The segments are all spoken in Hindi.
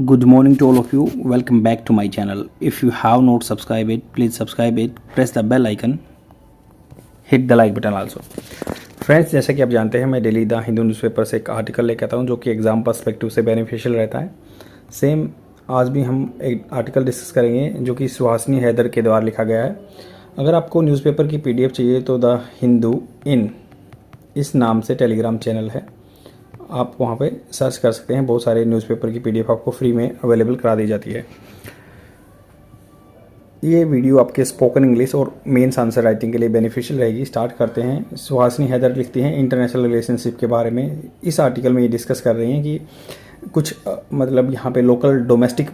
Good morning to all of you. Welcome back to my channel. If you have not subscribed it, please subscribe it. Press the bell icon. Hit the like button also. Friends, जैसा कि आप जानते हैं मैं डेली द हिंदू न्यूज़पेपर से एक आर्टिकल लेकर आता हूं जो कि एग्ज़ाम पर्सपेक्टिव से बेनिफिशियल रहता है। सेम आज भी हम एक आर्टिकल डिस्कस करेंगे जो कि सुहासिनी हैदर के द्वारा लिखा गया है। अगर आपको न्यूज़पेपर की PDF चाहिए तो द हिंदू इन इस नाम से टेलीग्राम चैनल है, आप वहाँ पे सर्च कर सकते हैं। बहुत सारे न्यूज़पेपर की PDF आपको फ्री में अवेलेबल करा दी जाती है। ये वीडियो आपके स्पोकन इंग्लिश और मेंस आंसर राइटिंग के लिए बेनिफिशियल रहेगी। स्टार्ट करते हैं। सुहासिनी हैदर लिखती हैं इंटरनेशनल रिलेशनशिप के बारे में। इस आर्टिकल में ये डिस्कस कर रही हैं कि कुछ मतलब यहाँ पे लोकल डोमेस्टिक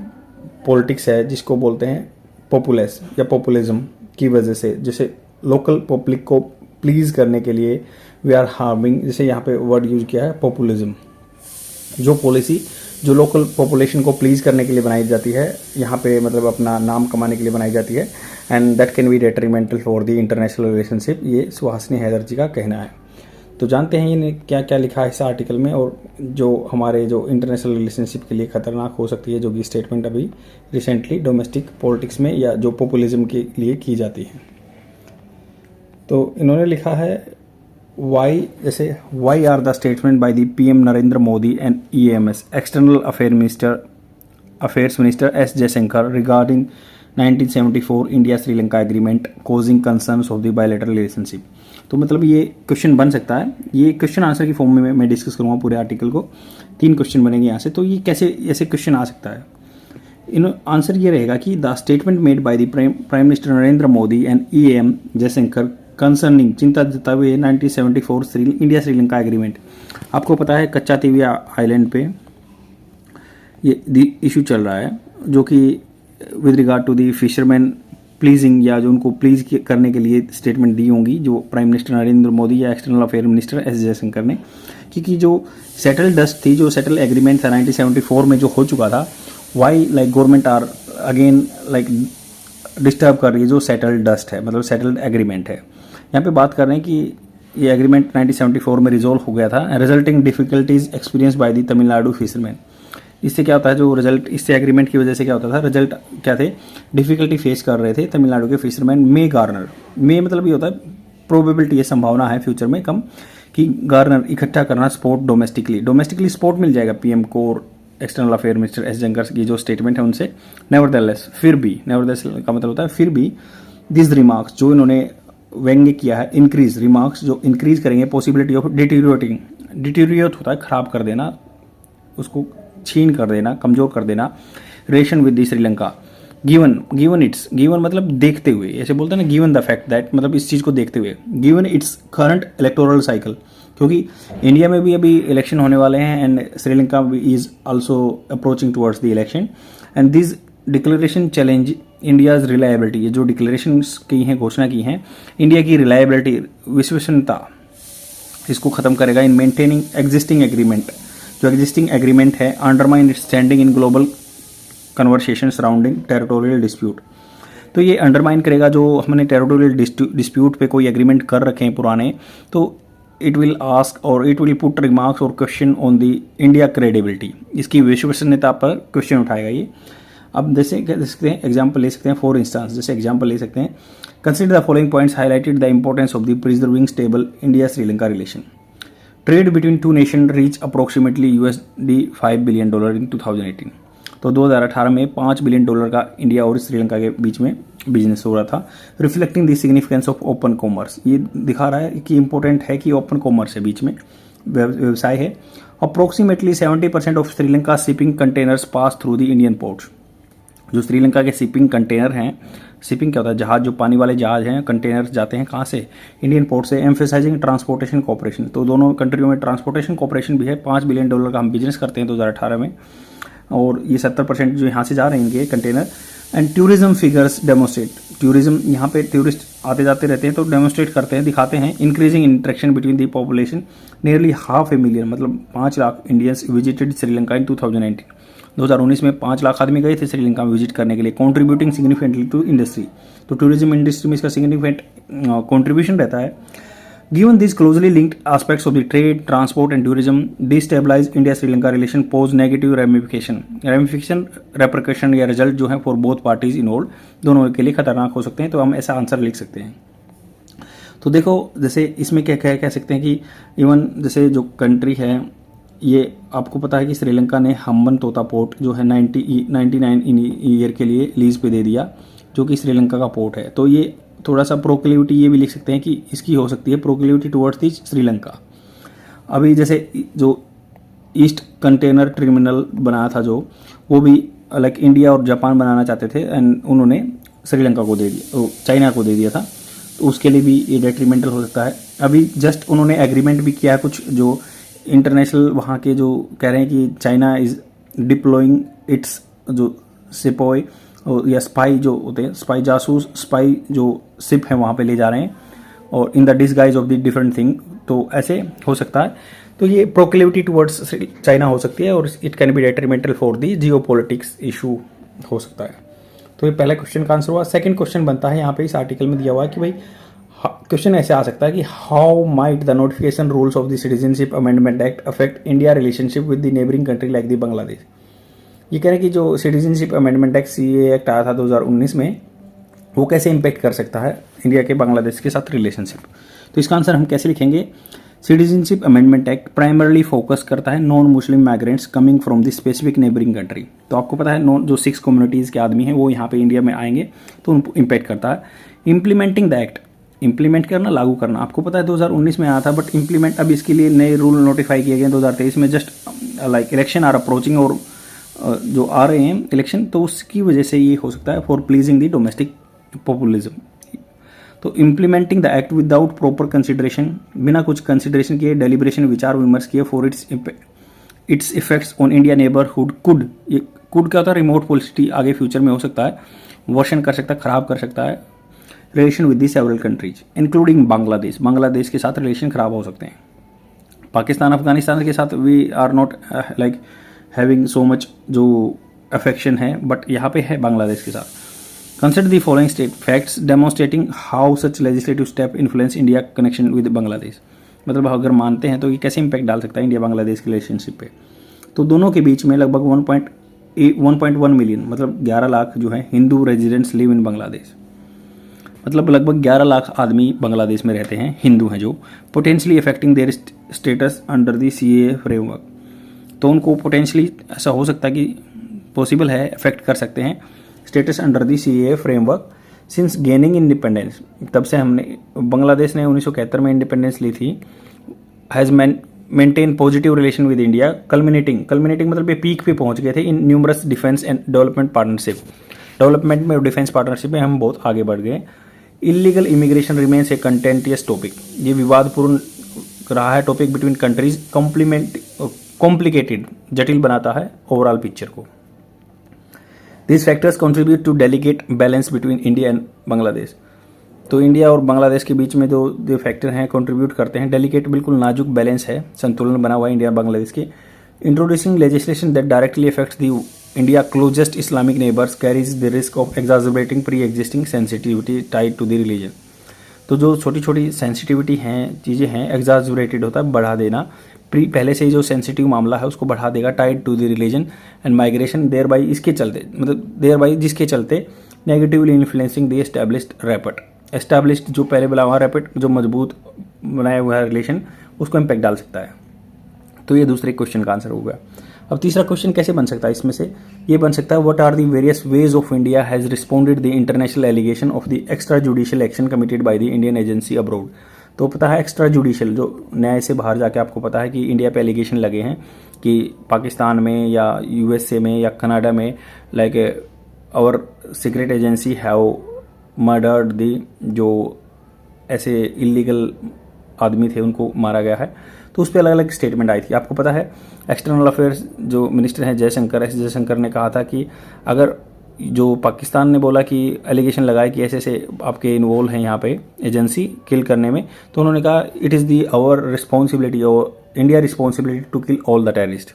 पॉलिटिक्स है जिसको बोलते हैं पॉपुलेस या पॉपुलिज्म की वजह से, जैसे लोकल पब्लिक को प्लीज़ करने के लिए वी आर हार्मिंग, जैसे यहाँ पे वर्ड यूज किया है पॉपुलिज्म। जो पॉलिसी जो लोकल पॉपुलेशन को प्लीज़ करने के लिए बनाई जाती है, यहाँ पे मतलब अपना नाम कमाने के लिए बनाई जाती है, and that can be detrimental for the international relationship, ये सुहासिनी हैदर जी का कहना है। तो जानते हैं इन्हें क्या क्या लिखा है इस आर्टिकल में और जो हमारे जो इंटरनेशनल रिलेशनशिप के लिए ख़तरनाक हो सकती है, जो कि स्टेटमेंट अभी रिसेंटली डोमेस्टिक पॉलिटिक्स में या जो पॉपुलिज्म के लिए की जाती है। तो इन्होंने लिखा है why are the statement by the PM Narendra Modi and EAMS External Affairs Minister S. Jaishankar regarding 1974 India Sri Lanka agreement causing concerns of the bilateral relationship। तो मतलब ये क्वेश्चन बन सकता है। ये क्वेश्चन आंसर की फॉर्म में मैं डिस्कस करूँगा पूरे आर्टिकल को। 3 क्वेश्चन बनेंगे यहाँ से। तो ये कैसे ऐसे क्वेश्चन आ सकता है? आंसर ये रहेगा कि the statement made by the prime minister Narendra Modi and EAM Jaishankar concerning चिंता जताते हुए 1974 इंडिया श्रीलंका एग्रीमेंट। आपको पता है कच्चा तीविया आइलैंड पे ये इशू चल रहा है जो कि with regard to the fisherman pleasing या जो उनको प्लीज करने के लिए स्टेटमेंट दी होंगी जो प्राइम मिनिस्टर नरेंद्र मोदी या external affair minister S. Jaishankar ने, क्योंकि जो सेटल डस्ट थी, जो सेटल एग्रीमेंट था 1974 में जो हो चुका था, why like government are again like disturb कर रही है जो सेटल डस्ट है, मतलब सेटल्ड एग्रीमेंट है। यहाँ पे बात कर रहे हैं कि ये एग्रीमेंट 1974 में रिजोल्व हो गया था, resulting difficulties experience by the Tamil Nadu fisherman. इससे क्या होता है, जो रिजल्ट इससे एग्रीमेंट की वजह से क्या होता था, रिजल्ट क्या थे, डिफिकल्टी फेस कर रहे थे तमिलनाडु के फिशरमैन मे गार्नर। मे मतलब ये होता है प्रोबेबिलिटी, ये संभावना है फ्यूचर में कम कि गार्नर इकट्ठा करना स्पोर्ट डोमेस्टिकली स्पोर्ट मिल जाएगा PM को और external affair minister S. Jaishankar की जो स्टेटमेंट है उनसे। नेवरदलेस फिर भी, नेवरदलेस का मतलब होता है फिर भी, दिस रिमार्क्स जो इन्होंने व्यंग्य किया है, इंक्रीज रिमार्क्स जो इंक्रीज करेंगे पॉसिबिलिटी ऑफ डिटीरियोरेट होता है खराब कर देना, उसको छीन कर देना, कमजोर कर देना, relation with the Sri Lanka given मतलब देखते हुए, ऐसे बोलते हैं ना, गिवन द फैक्ट दैट मतलब इस चीज को देखते हुए, given its current electoral cycle, क्योंकि इंडिया में भी अभी इलेक्शन होने वाले हैं and Sri Lanka is also approaching towards the election and this declaration challenge India's reliability. ये जो डिक्लेरेशन की हैं, घोषणा की हैं, इंडिया की रिलायबिलिटी विश्वसनीयता इसको खत्म करेगा इन मेंटेनिंग एग्जिस्टिंग एग्रीमेंट, जो एग्जिस्टिंग एग्रीमेंट है, undermine it's standing in global conversation surrounding territorial dispute. तो ये अंडरमाइन करेगा जो हमने टेरिटोरियल डिस्प्यूट पे कोई एग्रीमेंट कर रखे हैं पुराने, तो इट विल आस्क और इट विल पुट रिमार्क्स और question on the India credibility, इसकी विश्वसनीयता पर क्वेश्चन उठाएगा ये। अब जैसे कह सकते हैं एग्जाम्पल ले सकते हैं, फॉर इंस्टांस जैसे एग्जाम्पल ले सकते हैं, consider the following points highlighted the importance of the preserving stable India Sri Lanka relation. Trade between two nation reach approximately $5 billion in 2018। तो 2018 में $5 बिलियन का इंडिया और श्रीलंका के बीच में बिजनेस हो रहा था, reflecting the significance of open commerce. ये दिखा रहा है कि इंपॉर्टेंट है कि ओपन कॉमर्स है, बीच में व्यवसाय है। Approximately 70% of Sri Lanka shipping containers pass through the Indian ports. जो श्रीलंका के शिपिंग कंटेनर हैं, शिपिंग क्या होता है, जहाज, जो पानी वाले जहाज हैं, कंटेनर जाते हैं कहाँ से, इंडियन पोर्ट से। एम्फेसाइजिंग ट्रांसपोर्टेशन कॉपरेशन, तो दोनों कंट्रियों में ट्रांसपोर्टेशन कॉपरेशन भी है। $5 बिलियन का हम बिजनेस करते हैं 2018 में, और ये 70% जो यहाँ से जा रहे हैं इनके container. And tourism figures demonstrate, tourism यहाँ पे टूरिस्ट आते जाते रहते हैं तो डेमोस्ट्रेट करते हैं, दिखाते हैं। Increasing interaction between the population, nearly 500,000 मतलब 5 लाख इंडियंस विजिटेड श्रीलंका इन 2019। 2019 में 5 लाख आदमी गए थे श्रीलंका में विजिट करने के लिए। कॉन्ट्रीब्यूटिंग सिग्निफिकेंटली टू इंडस्ट्री, तो टूरिज्म इंडस्ट्री में इसका सिग्निफिकेंट कॉन्ट्रीब्यूशन रहता है। Given these closely linked aspects of the trade, transport, and tourism, destabilize India-Sri Lanka relation pose negative repercussion या result जो है for both parties involved, दोनों के लिए खतरनाक हो सकते हैं. तो हम ऐसा आंसर लिख सकते हैं. तो देखो जैसे इसमें क्या कह सकते हैं कि इवन जैसे जो कंट्री है ये आपको पता है कि श्रीलंका ने हम्बन तोता पोर्ट जो है 99 ईयर के लिए लीज पे दे दिया, जो कि श्रीलंका का पोर्ट है. तो ये थोड़ा सा प्रोक्लिविटी ये भी लिख सकते हैं कि इसकी हो सकती है प्रोक्लिविटी टुवर्ड्स दी श्रीलंका. अभी जैसे जो ईस्ट कंटेनर टर्मिनल बनाया था जो, वो भी लाइक इंडिया और जापान बनाना चाहते थे एंड उन्होंने श्रीलंका को दे दिया, चाइना को दे दिया था. तो उसके लिए भी ये डेट्रीमेंटल हो सकता है. अभी जस्ट उन्होंने एग्रीमेंट भी किया कुछ, जो इंटरनेशनल वहाँ के जो कह रहे हैं कि चाइना इज़ डिप्लॉइंग इट्स जो सिपोय या स्पाई जो होते हैं, स्पाई जासूस स्पाई जो शिप है वहाँ पे ले जा रहे हैं, और in the disguise of the different thing. तो ऐसे हो सकता है. तो ये प्रोक्लिविटी टुवर्ड्स चाइना हो सकती है और it can be detrimental for the geopolitics issue हो सकता है. तो ये पहला क्वेश्चन का आंसर हुआ. सेकंड क्वेश्चन बनता है यहाँ पे इस आर्टिकल में दिया हुआ है कि भाई क्वेश्चन ऐसे आ सकता है कि how might the notification rules of the citizenship amendment act affect India relationship with the neighbouring country like the Bangladesh. ये कह रहे हैं कि जो citizenship amendment act CA act आया था 2019 में, वो कैसे इम्पेक्ट कर सकता है इंडिया के बांग्लादेश के साथ रिलेशनशिप. तो इसका आंसर हम कैसे लिखेंगे. Citizenship amendment act primarily focus करता है non Muslim migrants coming from the specific neighbouring country. तो आपको पता है जो 6 कम्युनिटीज़ के आदमी हैं वो यहाँ पे इंडिया में आएंगे, तो उनको इम्पेक्ट करता है. इम्प्लीमेंटिंग द एक्ट, इम्प्लीमेंट करना, लागू करना. आपको पता है 2019 में आया था, बट इम्प्लीमेंट अब इसके लिए नए रूल नोटिफाई किए गए 2023 में. Just like election are approaching और जो आ रहे हैं इलेक्शन, तो उसकी वजह से ये हो सकता है for pleasing the domestic populism. तो implementing the act without proper consideration, बिना कुछ कंसिडरेशन किए, डेलिब्रेशन विचार विमर्श किए for its effects on India neighbourhood could, ये कुड क्या होता है, रिमोट पॉलिसिटी आगे फ्यूचर में हो सकता है, वर्षन कर सकता है, खराब कर सकता है relation with the several countries including Bangladesh. Bangladesh के साथ रिलेशन खराब हो सकते हैं. पाकिस्तान अफगानिस्तान के साथ we are not like having so much जो अफेक्शन है, बट यहाँ पे है बांग्लादेश के साथ. Consider the following state facts demonstrating how such legislative step influence India connection with Bangladesh. मतलब अगर मानते हैं तो ये कैसे इंपैक्ट डाल सकता है इंडिया बांग्लादेश के रिलेशनशिप पे. तो दोनों के बीच में लगभग 1.1 मिलियन मतलब 11 लाख जो है Hindu residents live in Bangladesh. मतलब लगभग 11 लाख आदमी बांग्लादेश में रहते हैं, हिंदू हैं, जो potentially affecting their status under the CA framework. तो उनको पोटेंशियली ऐसा हो सकता है कि पॉसिबल है अफेक्ट कर सकते हैं status under the CA framework since gaining independence. तब से हमने बांग्लादेश ने 1971 में इंडिपेंडेंस ली थी. Has maintain positive relation with India culminating मतलब ये पीक पे पहुंच गए थे इन numerous defence and development partnership. Development में और डिफेंस पार्टनरशिप में हम बहुत आगे बढ़ गए. इलीगल इमिग्रेशन रिमेन्स ए कंटेंटियस टॉपिक. ये विवादपूर्ण रहा है टॉपिक बिटवीन कंट्रीज. कॉम्प्लिकेटेड, जटिल बनाता है ओवरऑल पिक्चर को. This factors contribute to delicate balance between India and Bangladesh. तो इंडिया और बांग्लादेश के बीच में जो फैक्टर हैं कंट्रीब्यूट करते हैं. डेलिकेट बिल्कुल नाजुक बैलेंस है, संतुलन बना हुआ है इंडिया और बांग्लादेश के. Introducing legislation that directly affects the India closest Islamic neighbours carries the risk of exaggerating pre existing sensitivity tied to the religion. तो जो छोटी छोटी सेंसिटिविटी हैं, चीज़ें हैं, एग्जाजरेटेड होता है बढ़ा देना. पहले से ही जो सेंसिटिव मामला है उसको बढ़ा देगा. Tied to the religion and migration thereby, इसके चलते मतलब देयर बाई जिसके चलते negatively influencing the established rapid. Established जो पहले बना हुआ रैपिड जो मजबूत बनाया हुआ है रिलेशन, उसको इम्पैक्ट डाल सकता है. तो ये दूसरे क्वेश्चन का आंसर हो गया. अब तीसरा क्वेश्चन कैसे बन सकता है इसमें से, ये बन सकता है what are the various ways of India has responded the international allegation of the extra judicial action committed by the Indian agency abroad. तो पता है एक्स्ट्रा जुडिशियल जो न्याय से बाहर जाके आपको पता है कि इंडिया पे एलिगेशन लगे हैं कि पाकिस्तान में या यूएसए में या कनाडा में like our secret agency have murdered the, जो ऐसे इलीगल आदमी थे उनको मारा गया है. तो उस पर अलग अलग स्टेटमेंट आई थी. आपको पता है एक्सटर्नल अफेयर्स जो मिनिस्टर हैं जयशंकर ने कहा था कि अगर जो पाकिस्तान ने बोला कि एलिगेशन लगाए कि ऐसे ऐसे आपके इन्वॉल्व हैं यहाँ पे एजेंसी किल करने में, तो उन्होंने कहा it is the our responsibility और India responsibility to kill all the terrorist.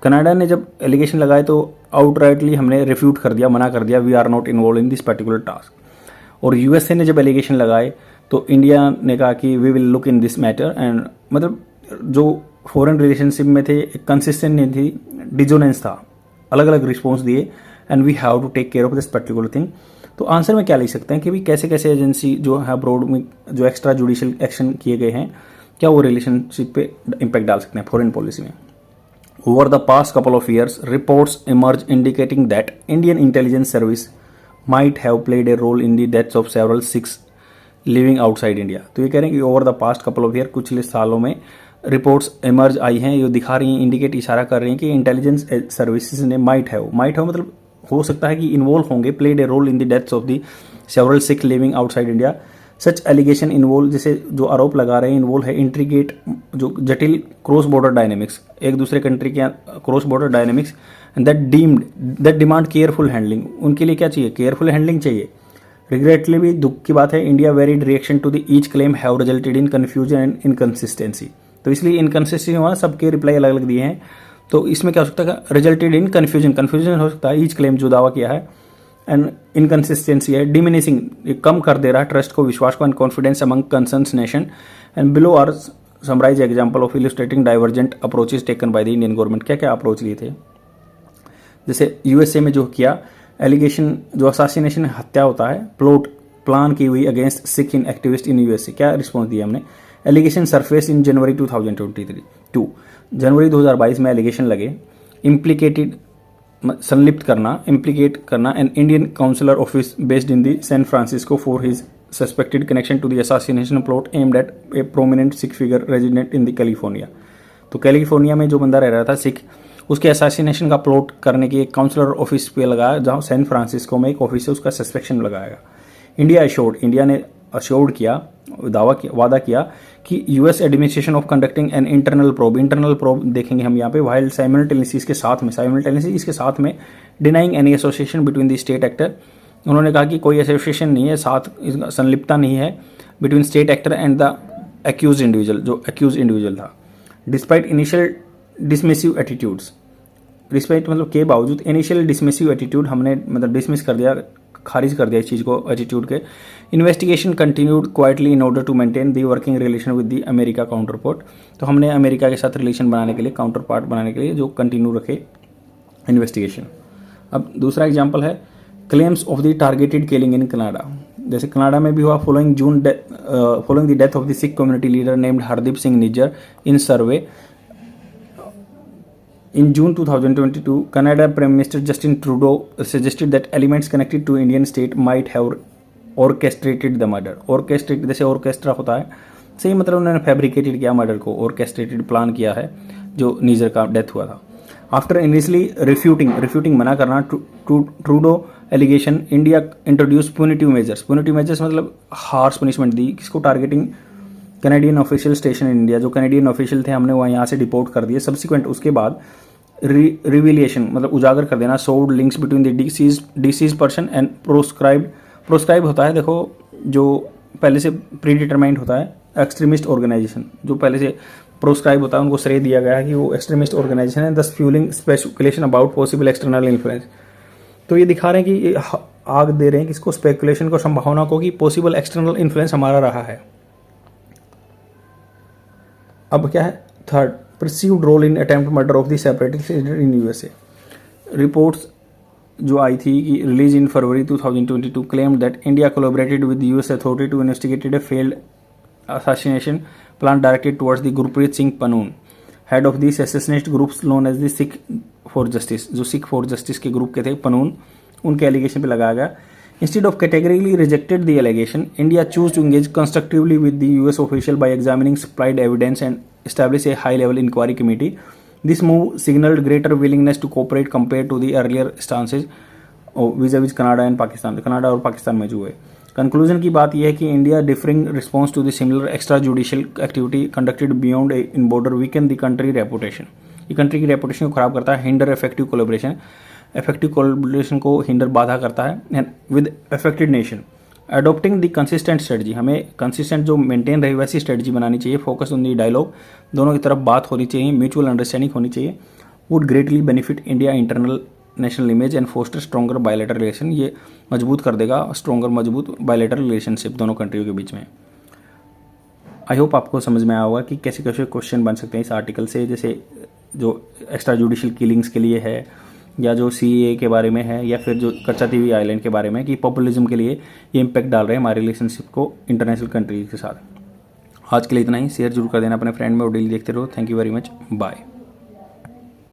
Canada ने जब एलिगेशन लगाए तो आउटराइटली हमने रिफ्यूट कर दिया, मना कर दिया, we are not involve in this particular task. और यूएसए ने जब एलिगेशन लगाए तो इंडिया ने कहा कि we will look in this matter and मतलब जो फॉरेन रिलेशनशिप में थे एक कंसिस्टेंट नहीं थी, डिजोनेंस था, अलग अलग रिस्पॉन्स दिए and we have to take care of this particular thing. तो आंसर में क्या लिख सकते हैं कि भी कैसे कैसे एजेंसी जो है अब्रॉड में जो एक्स्ट्रा जुडिशियल एक्शन किए गए हैं, क्या वो रिलेशनशिप पे इम्पैक्ट डाल सकते हैं फॉरेन पॉलिसी में। Over the past couple of years reports emerge indicating that Indian intelligence service might have played a role in the deaths of several Sikhs living outside India. तो ये कह रहे हैं कि over the past couple of year, कुछ सालों में रिपोर्ट्स इमर्ज आई हैं, ये दिखा रही हैं, इंडिकेट इशारा कर रही हैं कि इंटेलिजेंस सर्विसेज ने माइट हैव मतलब हो सकता है कि इन्वॉल्व होंगे, played a role in the deaths of the several Sikh living outside India. Such allegation involve, जैसे जो आरोप लगा रहे हैं इन्वॉल्व है इंट्रीगेट जो जटिल क्रॉस बॉर्डर डायनेमिक्स, एक दूसरे कंट्री के cross border dynamics and that demand careful handling. उनके लिए क्या चाहिए? केयरफुल हैंडलिंग चाहिए। रिग्रेटली भी दुख की बात है, India varied reaction to the each claim have resulted in confusion and inconsistency. तो इसलिए इनकंसिस्टेंसी हुआ, सबके रिप्लाई अलग अलग दिए हैं। तो इसमें क्या हो सकता है? रिजल्टेड इन कन्फ्यूजन हो सकता है, ईच क्लेम जो दावा किया है, एंड इनकंसिस्टेंसी है, डिमिनिशिंग, कम कर दे रहा है ट्रस्ट को, विश्वास को, and confidence among concerns nation. And below are summarise example of illustrating divergent approaches taken by the Indian government. क्या क्या अप्रोच लिए थे? जैसे यूएसए में जो किया एलिगेशन, जो असासिनेशन हत्या होता है, प्लान की हुई against Sikh in activist in USA, क्या रिस्पॉन्स दिया हमने? एलिगेशन सरफेस इन जनवरी 2022, जनवरी 2022 में एलिगेशन लगे, इम्प्लीकेटेड संलिप्त करना, इम्प्लीकेट करना an Indian counsellor office based in the San Francisco for his suspected connection to the assassination plot aimed at a prominent Sikh figure resident in the California. तो कैलिफोर्निया में जो बंदा रह रहा था सिख, उसके असैसिनेशन का प्लॉट करने की एक काउंसलर ऑफिस पे लगाया, जहाँ सैन फ्रांसिस्को में एक ऑफिस है, उसका सस्पेक्शन लगाएगा। इंडिया ने अश्योर्ड किया, वादा किया कि US administration of conducting an internal probe देखेंगे हम यहाँ पे, वाइल साइमल्टेनियसली इसके साथ में denying any association between the state actor. उन्होंने कहा कि कोई एसोसिएशन नहीं है, साथ संलिप्तता नहीं है between state actor and the accuse individual, जो एक्यूज इंडिविजुअल था। Despite initial dismissive attitudes, despite मतलब के बावजूद इनिशियल डिसमिसिव एटीट्यूड, हमने मतलब डिसमिस कर दिया, खारिज कर दिया इस चीज़ को, एटीट्यूड के। Investigation continued quietly in order to maintain the working relation with the America counterpart. तो हमने अमेरिका के साथ रिलेशन बनाने के लिए, काउंटर पार्ट बनाने के लिए जो कंटिन्यू रखे इन्वेस्टिगेशन। अब दूसरा एग्जाम्पल है claims of the targeted killing in Canada. जैसे कनाडा में भी हुआ, following the death of the Sikh community leader named Hardeep Singh Nijjar in survey. In June 2022, Canada Prime Minister Justin Trudeau suggested that elements connected to Indian state might have orchestrated the murder. Orchestrate जैसे ऑर्केस्ट्रा होता है, सही मतलब उन्होंने फैब्रिकेटेड किया मर्डर को, ऑर्केस्ट्रेटेड प्लान किया है जो निजर का डेथ हुआ था। आफ्टर इनिशियली रिफ्यूटिंग मना करना Trudeau allegation, India introduce punitive measures मतलब हार्श पनिशमेंट दी, किसको targeting? Canadian official station in India, जो कैनेडियन ऑफिशियल थे हमने वहाँ यहाँ से डिपोर्ट कर दिए। सब्सिक्वेंट उसके बाद रिविलिएशन मतलब उजागर कर देना, सोड links between the disease person and proscribe होता है, देखो जो पहले से प्री डिटरमाइंड होता है, एक्सट्रीमिस्ट ऑर्गेनाइजेशन जो पहले से प्रोस्क्राइब होता है, उनको श्रेय दिया गया है कि वो एक्सट्रीमिस्ट ऑर्गेनाइजेशन है। दस fuelling speculation about possible external influence. तो ये दिखा रहे हैं कि आग दे रहे हैं किसको? स्पेकुलेशन को, संभावना को कि पॉसिबल एक्सटर्नल इन्फ्लुएंस हमारा रहा है। अब क्या है? Third, perceived role in attempt murder of the separatist leader in USA. Reports जो आई थी कि release in February 2022 claimed that India collaborated with US authority to investigated a failed assassination plan directed towards the Gurpreet Singh Pannoon, head of the secessionist groups known as the Sikh for Justice, जो Sikh for Justice के ग्रुप के थे पनून, उनके एलिगेशन पे लगाया गया। Instead of categorically rejected the allegation, India chose to engage constructively with the US official by examining supplied evidence and establish a high-level inquiry committee. This move signaled greater willingness to cooperate compared to the earlier stances vis-a-vis Canada and Pakistan, Canada और पाकिस्तान में जो हुए। कंक्लूजन की बात यह है कि India differing response to the similar extra judicial activity conducted beyond in border weaken the country reputation. ये कंट्री की रेपुटेशन को खराब करता है। हिंडर इफेक्टिव कोलैबोरेशन को हिंडर बाधा करता है। And with affected nation adopting the consistent strategy, हमें कंसिस्टेंट जो मेंटेन रहे वैसी स्ट्रेटजी बनानी चाहिए। फोकस ऑन द डायलॉग, दोनों की तरफ बात होनी चाहिए, म्यूचुअल अंडरस्टैंडिंग होनी चाहिए। Would greatly benefit India internal national image and foster stronger bilateral relation. ये मजबूत कर देगा मजबूत बायलैटरल रिलेशनशिप दोनों कंट्रियों के बीच में। आई होप आपको समझ में आया होगा कि कैसे कैसे क्वेश्चन बन सकते हैं इस आर्टिकल से, जैसे जो एक्स्ट्रा जुडिशियल किलिंग्स के लिए है, या जो CAA के बारे में है, या फिर जो कच्चातीवी आइलैंड के बारे में, कि पॉपुलिज्म के लिए ये इम्पैक्ट डाल रहे हैं हमारे रिलेशनशिप को इंटरनेशनल कंट्रीज के साथ। आज के लिए इतना ही। शेयर जरूर कर देना अपने फ्रेंड में और डेली देखते रहो। Thank you very much. Bye.